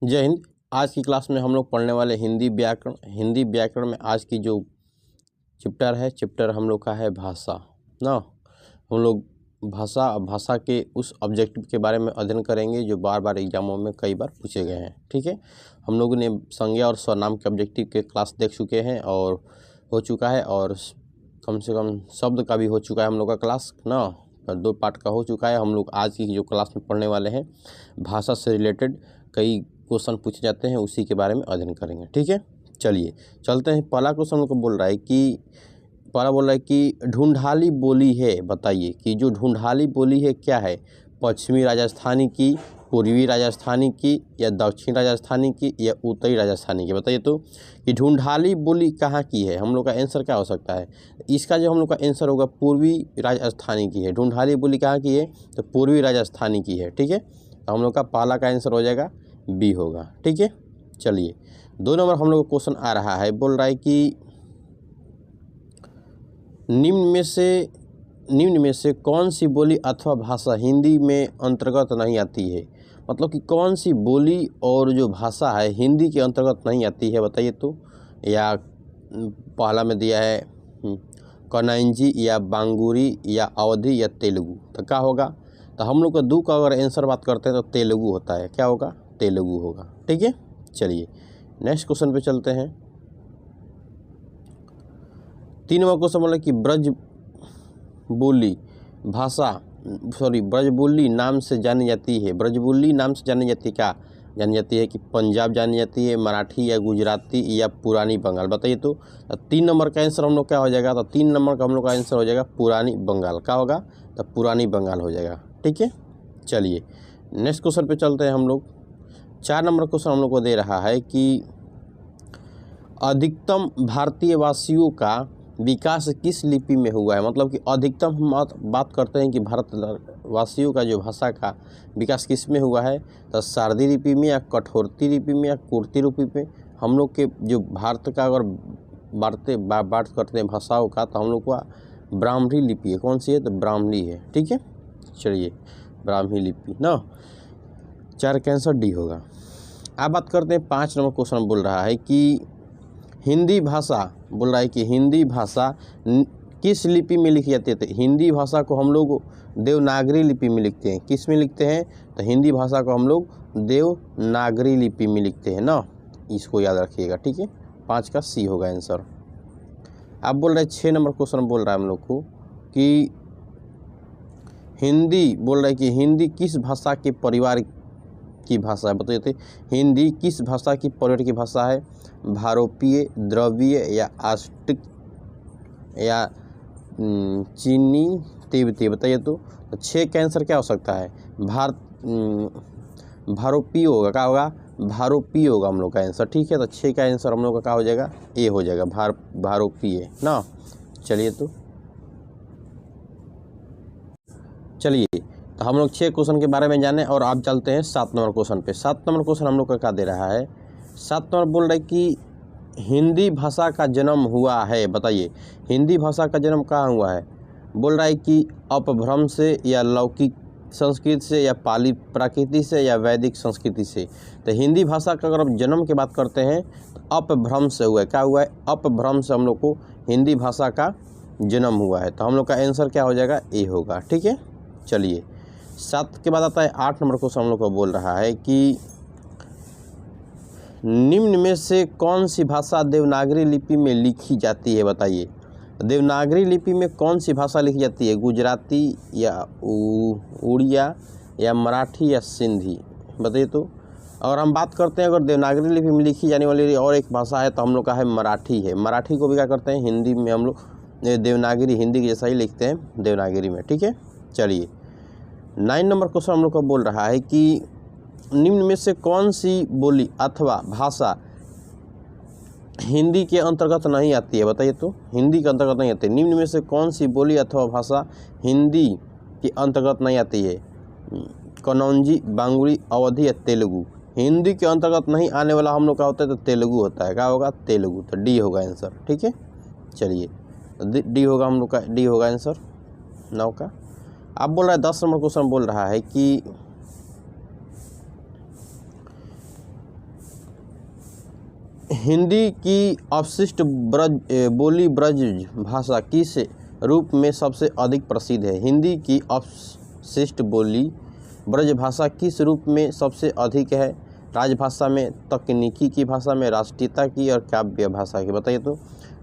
जय हिंद। आज की क्लास में हम लोग पढ़ने वाले हिंदी व्याकरण में आज की जो चैप्टर हम लोग का है भाषा ना। हम लोग भाषा के उस ऑब्जेक्टिव के बारे में अध्ययन करेंगे जो बार बार एग्जामों में कई बार पूछे गए हैं। ठीक है, हम लोगों ने संज्ञा और सर्वनाम के ऑब्जेक्टिव के क्लास देख चुके हैं और हो चुका है, और कम से कम शब्द का भी हो चुका है हम लोग का क्लास ना। 2 पार्ट का हो चुका है। हम लोग आज की जो क्लास में पढ़ने वाले हैं भाषा से रिलेटेड कई क्वेश्चन पूछे जाते हैं, उसी के बारे में अध्ययन करेंगे। ठीक है, चलिए चलते हैं। पहला क्वेश्चन हमको बोल रहा है कि ढूंढाली बोली है, बताइए कि जो ढूंढाली बोली है क्या है, पश्चिमी राजस्थानी की, पूर्वी राजस्थानी की, या दक्षिण राजस्थानी की, या उत्तरी राजस्थानी की, बताइए तो कि ढूंढाली बोली कहाँ की है। हम लोग का आंसर क्या हो सकता है, इसका जो हम लोग का आंसर होगा पूर्वी राजस्थानी की है। ढूंढाली बोली कहाँ की है, तो पूर्वी राजस्थानी की है। ठीक है, तो हम लोग का पहला का आंसर हो जाएगा बी होगा। ठीक है, चलिए 2 नंबर हम लोग का क्वेश्चन आ रहा है, बोल रहा है कि निम्न में से कौन सी बोली अथवा भाषा हिंदी में अंतर्गत नहीं आती है। मतलब कि कौन सी बोली और जो भाषा है हिंदी के अंतर्गत नहीं आती है, बताइए तो। या पहला में दिया है कनौजी, या बांगुरी, या अवधी, या तेलुगु, तो क्या होगा। तो हम लोग का 2 का अगर आंसर बात करते हैं तो तेलुगु होता है। क्या होगा, तेलुगु होगा। ठीक है, चलिए नेक्स्ट क्वेश्चन पे चलते हैं। 3 नंबर क्वेश्चन बोला कि ब्रजबुल्ली नाम से जानी जाती है। ब्रजबुल्ली नाम से जानी जाती है, क्या जानी जाती है कि पंजाब जानी जाती है, मराठी या गुजराती, या पुरानी बंगाल, बताइए तो। 3 नंबर का आंसर हम लोग क्या हो जाएगा, तो 3 नंबर का हम लोग का आंसर हो जाएगा पुरानी बंगाल। क्या होगा, तो पुरानी बंगाल हो जाएगा। ठीक है, चलिए नेक्स्ट क्वेश्चन पे चलते हैं हम लोग। 4 नंबर क्वेश्चन हम लोग को दे रहा है कि अधिकतम भारतीय वासियों का विकास किस लिपि में हुआ है। मतलब कि अधिकतम हम बात करते हैं कि भारतवासियों का जो भाषा का विकास किस में हुआ है, तो सारदी लिपि में, या कठोरती लिपि में, या कुर्ती लिपि में। हम लोग के जो भारत का अगर बात करते हैं भाषाओं का, तो हम लोग का ब्राह्मी लिपि है। कौन सी है, तो ब्राह्मी है। ठीक है, चलिए ब्राह्मी लिपि ना। 4 का आंसर डी होगा। अब बात करते हैं 5 नंबर क्वेश्चन बोल रहा है कि हिंदी भाषा किस लिपि में लिखी जाती है। तो हिंदी भाषा को हम लोग देवनागरी लिपि में लिखते हैं। किस में लिखते हैं, तो हिंदी भाषा को हम लोग देवनागरी लिपि में लिखते हैं ना, इसको याद रखिएगा। ठीक है, 5 का सी होगा आंसर। अब बोल रहे 6 नंबर क्वेश्चन बोल रहा है हम लोग को कि हिंदी किस भाषा के परिवार की भाषा है, बताइए। हिंदी किस भाषा की परिवार की भाषा है, भारोपीय, द्रविड़, या आस्टिक, या चीनी, तिब्बती, बताइए तो। 6 का आंसर क्या हो सकता है, भारोपीय होगा। क्या होगा, भारोपीय होगा हम लोग का आंसर। ठीक है, तो 6 का आंसर हम लोग का क्या हो जाएगा, ए हो जाएगा, भारोपीय ना। चलिए तो हम लोग 6 क्वेश्चन के बारे में जाने, और आप चलते हैं 7 नंबर क्वेश्चन पे। 7 नंबर क्वेश्चन हम लोग का क्या दे रहा है, 7 नंबर बोल रहा है कि हिंदी भाषा का जन्म हुआ है, बताइए। हिंदी भाषा का जन्म कहाँ हुआ है। बोल रहा है कि अपभ्रंश से, या लौकिक संस्कृत से, या पाली प्राकृति से, या वैदिक संस्कृति से। तो हिंदी भाषा का अगर हम जन्म की बात करते हैं तो अपभ्रंश से हुआ है। क्या हुआ है, अपभ्रंश से हम लोग को हिंदी भाषा का जन्म हुआ है। तो हम लोग का आंसर क्या हो जाएगा, ए होगा। ठीक है, चलिए 7 के बाद आता है 8 नंबर क्वेश्चन हम लोग को बोल रहा है कि निम्न में से कौन सी भाषा देवनागरी लिपि में लिखी जाती है, बताइए। देवनागरी लिपि में कौन सी भाषा लिखी जाती है, गुजराती, या उड़िया, या मराठी, या सिंधी, बताइए तो। और हम बात करते हैं अगर देवनागरी लिपि में लिखी जाने वाली और एक भाषा है, तो हम लोग का है मराठी है। मराठी को भी क्या करते हैं, हिंदी में हम लोग देवनागरी हिंदी के जैसा ही लिखते हैं देवनागरी में। ठीक है, चलिए 9 नंबर क्वेश्चन हम लोग को बोल रहा है कि निम्न में से कौन सी बोली अथवा भाषा हिंदी के अंतर्गत नहीं आती है, बताइए तो। हिंदी के अंतर्गत नहीं आती है। निम्न में से कौन सी बोली अथवा भाषा हिंदी के अंतर्गत नहीं आती है, कनौजी, बांगुरी, अवधी, या तेलुगु। हिंदी के अंतर्गत नहीं आने वाला हम लोग का होता है तो तेलुगु होता है। क्या होगा, तेलुगु, तो डी होगा आंसर। ठीक है, चलिए डी होगा हम लोग का, डी होगा आंसर 9 का। अब बोल रहा है 10 नंबर क्वेश्चन बोल रहा है कि हिंदी की अवशिष्ट बोली ब्रज भाषा किस रूप में सबसे अधिक प्रसिद्ध है? हिंदी की अवशिष्ट बोली ब्रज भाषा किस रूप में सबसे अधिक है? राजभाषा में, तकनीकी की भाषा में, राष्ट्रीयता की और काव्य भाषा की? बताइए तो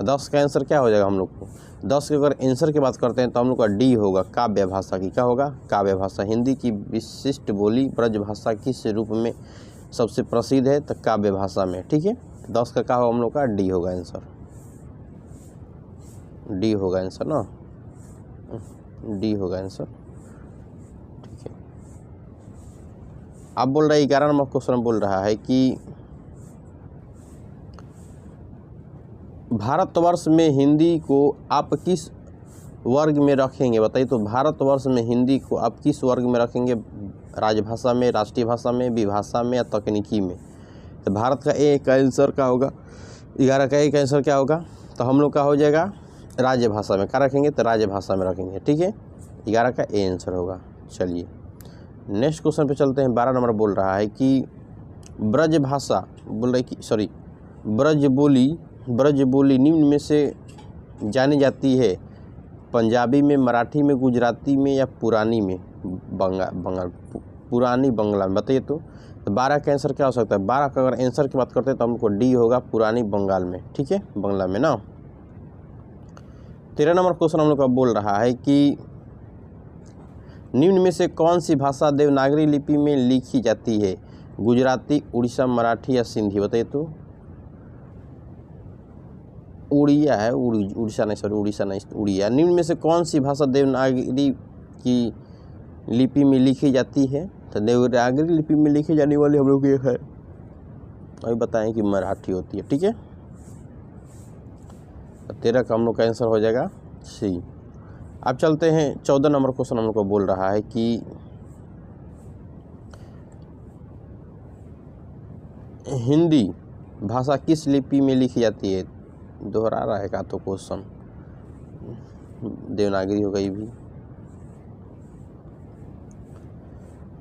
10 का आंसर क्या हो जाएगा हम लोग को? 10 के अगर आंसर की बात करते हैं तो हम लोग का डी होगा, काव्य भाषा की। क्या होगा? काव्य भाषा। हिंदी की विशिष्ट बोली ब्रज भाषा किस रूप में सबसे प्रसिद्ध है? तो काव्य भाषा में। ठीक है, 10 का क्या होगा हम लोग का? डी होगा आंसर, डी होगा आंसर ना, डी होगा आंसर। ठीक है, आप बोल रहे हैं 11 नंबर क्वेश्चन बोल रहा है कि भारतवर्ष में हिंदी को आप किस वर्ग में रखेंगे? बताइए तो भारतवर्ष में हिंदी को आप किस वर्ग में रखेंगे? राजभाषा में, राष्ट्रीय भाषा में, विभाषा में या तकनीकी में? तो भारत का एक आंसर क्या होगा? 11 का एक आंसर क्या होगा? तो हम लोग का हो जाएगा राजभाषा में। क्या रखेंगे? तो राजभाषा में रखेंगे। ठीक है, 11 का ए आंसर होगा। चलिए नेक्स्ट क्वेश्चन पे चलते हैं। 12 नंबर बोल रहा है कि ब्रज भाषा बोल रही कि सॉरी ब्रज बोली निम्न में से जानी जाती है? पंजाबी में, मराठी में, गुजराती में या पुरानी में? पुरानी बंगला में। बताइए तो 12 का आंसर क्या हो सकता है? 12 का अगर आंसर की बात करते हैं तो हमको डी होगा, पुरानी बंगाल में। ठीक है, बंगला में ना। 13 नंबर क्वेश्चन हम लोग का बोल रहा है कि निम्न में से कौन सी भाषा देवनागरी लिपि में लिखी जाती है? गुजराती, उड़ीसा, मराठी या सिंधी? बताइए तो उड़िया है, उड़ीसा नहीं, उड़िया। निम्न में से कौन सी भाषा देवनागरी की लिपि में लिखी जाती है? तो देवनागरी लिपि में लिखी जाने वाली हम लोग ये है, अभी बताएं कि मराठी होती है। ठीक है, 13 का हम लोग का आंसर हो जाएगा सी। अब चलते हैं 14 नंबर क्वेश्चन हम लोग को बोल रहा है कि हिंदी भाषा किस लिपि में लिखी जाती है? दोहरा रहा है का तो क्वेश्चन, देवनागरी हो गई भी।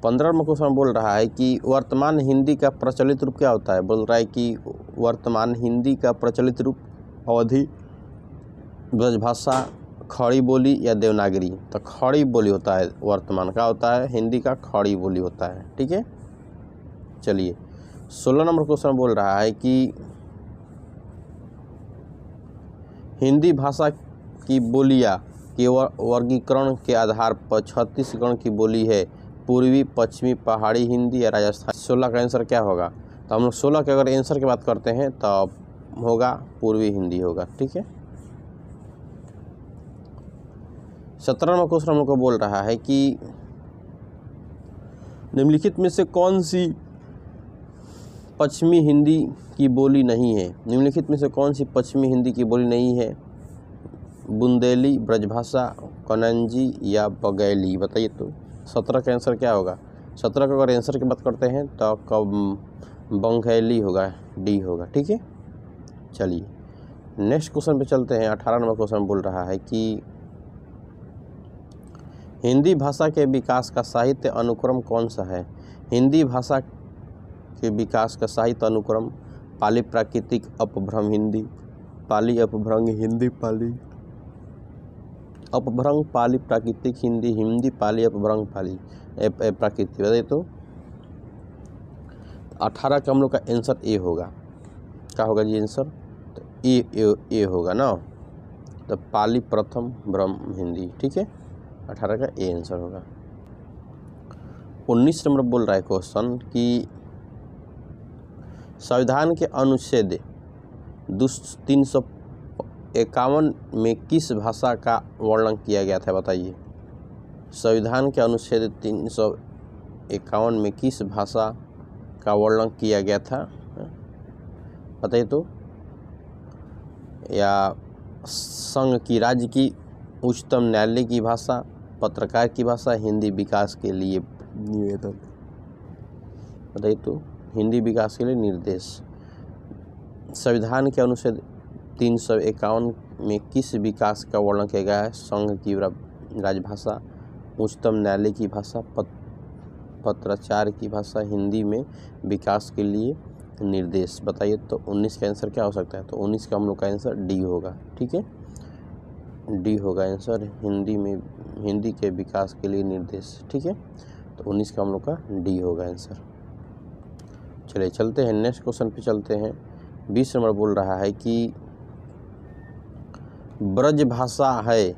15 नंबर क्वेश्चन बोल रहा है कि वर्तमान हिंदी का प्रचलित रूप क्या होता है? बोल रहा है कि वर्तमान हिंदी का प्रचलित रूप अवधी, ब्रजभाषा, खड़ी बोली या देवनागरी? तो खड़ी बोली होता है वर्तमान का, होता है हिंदी का खड़ी बोली होता है। ठीक है, चलिए 16 नंबर क्वेश्चन बोल रहा है कि हिंदी भाषा की बोलियां के वर्गीकरण के आधार पर छत्तीसगढ़ की बोली है? पूर्वी, पश्चिमी, पहाड़ी हिंदी या राजस्थान? 16 का आंसर क्या होगा? तो हम लोग 16 के अगर आंसर की बात करते हैं तो होगा पूर्वी हिंदी होगा। ठीक है, 17 नंबर क्वेश्चन हम लोग को बोल रहा है कि निम्नलिखित में से कौन सी पश्चिमी हिंदी की बोली नहीं है? निम्नलिखित में से कौन सी पश्चिमी हिंदी की बोली नहीं है? बुंदेली, ब्रजभाषा, कनंजी या बघेली? बताइए तो 17 का आंसर क्या होगा? 17 का अगर आंसर की बात करते हैं तो बघेली होगा, डी होगा। ठीक है, चलिए नेक्स्ट क्वेश्चन पे चलते हैं। 18 नंबर क्वेश्चन बोल रहा है कि हिंदी भाषा के विकास का साहित्य अनुक्रम कौन सा है? हिंदी भाषा के विकास का साहित्य अनुक्रम पाली प्राकृतिक अपभ्रंश हिंदी, पाली अपभ्रंश हिंदी, पाली अपभ्रंश पाली प्राकृतिक हिंदी, हिंदी पाली अपभ्रंश पाली प्राकृतिक? बताइए तो 18 का हम लोग का आंसर ए होगा। क्या होगा जी आंसर? तो ए होगा ना, तो पाली प्रथम ब्रह्म हिंदी। ठीक है, 18 का ए आंसर होगा। 19 नंबर बोल रहा है क्वेश्चन कि संविधान के अनुच्छेद 351 में किस भाषा का वर्णन किया गया था? बताइए, संविधान के अनुच्छेद 351 में किस भाषा का वर्णन किया गया था? बताइए तो, या संघ की, राज्य की, उच्चतम न्यायालय की भाषा, पत्रकार की भाषा, हिंदी विकास के लिए निवेदन? बताइए तो, हिंदी विकास के लिए निर्देश। संविधान के अनुच्छेद 351 में किस विकास का वर्णन किया गया है? संघ की राजभाषा, उच्चतम न्यायालय की भाषा, पत्राचार की भाषा, हिंदी में विकास के लिए निर्देश। बताइए तो 19 का आंसर क्या हो सकता है? तो 19 का हम लोग का आंसर डी होगा। ठीक है, डी होगा आंसर, हिंदी के विकास के लिए निर्देश। ठीक है, तो 19 का हम लोग का डी होगा आंसर। चलिए चलते हैं नेक्स्ट क्वेश्चन पे चलते हैं। 20 नंबर बोल रहा है कि ब्रज भाषा है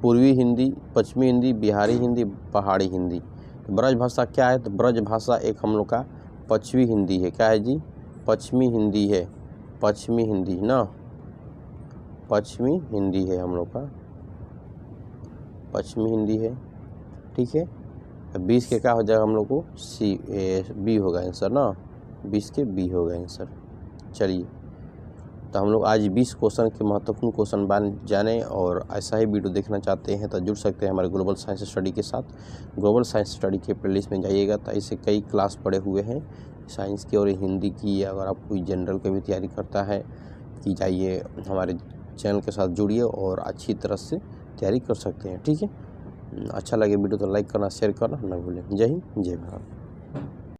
पूर्वी हिंदी, पश्चिमी हिंदी, बिहारी हिंदी, पहाड़ी हिंदी। तो ब्रज भाषा क्या है? तो ब्रज भाषा एक हम लोग का पश्चिमी हिंदी है। क्या है जी? पश्चिमी हिंदी है। पश्चिमी हिंदी ना, पश्चिमी हिंदी है हम लोग का, पश्चिमी हिंदी है। ठीक है, 20 के क्या हो जाएगा हम लोग को? बी होगा आंसर ना, 20 के बी होगा आंसर। चलिए, तो हम लोग आज 20 क्वेश्चन के महत्वपूर्ण क्वेश्चन जाने, और ऐसा ही वीडियो देखना चाहते हैं तो जुड़ सकते हैं हमारे ग्लोबल साइंस स्टडी के साथ। ग्लोबल साइंस स्टडी के प्लेलिस्ट में जाइएगा तो ऐसे कई क्लास पड़े हुए हैं साइंस की और हिंदी की। अगर आप कोई जनरल की भी तैयारी करता है कि जाइए हमारे चैनल के साथ जुड़िए और अच्छी तरह से तैयारी कर सकते हैं। ठीक है, अच्छा लगे वीडियो तो लाइक करना, शेयर करना ना भूलें। जय हिंद, जय भारत।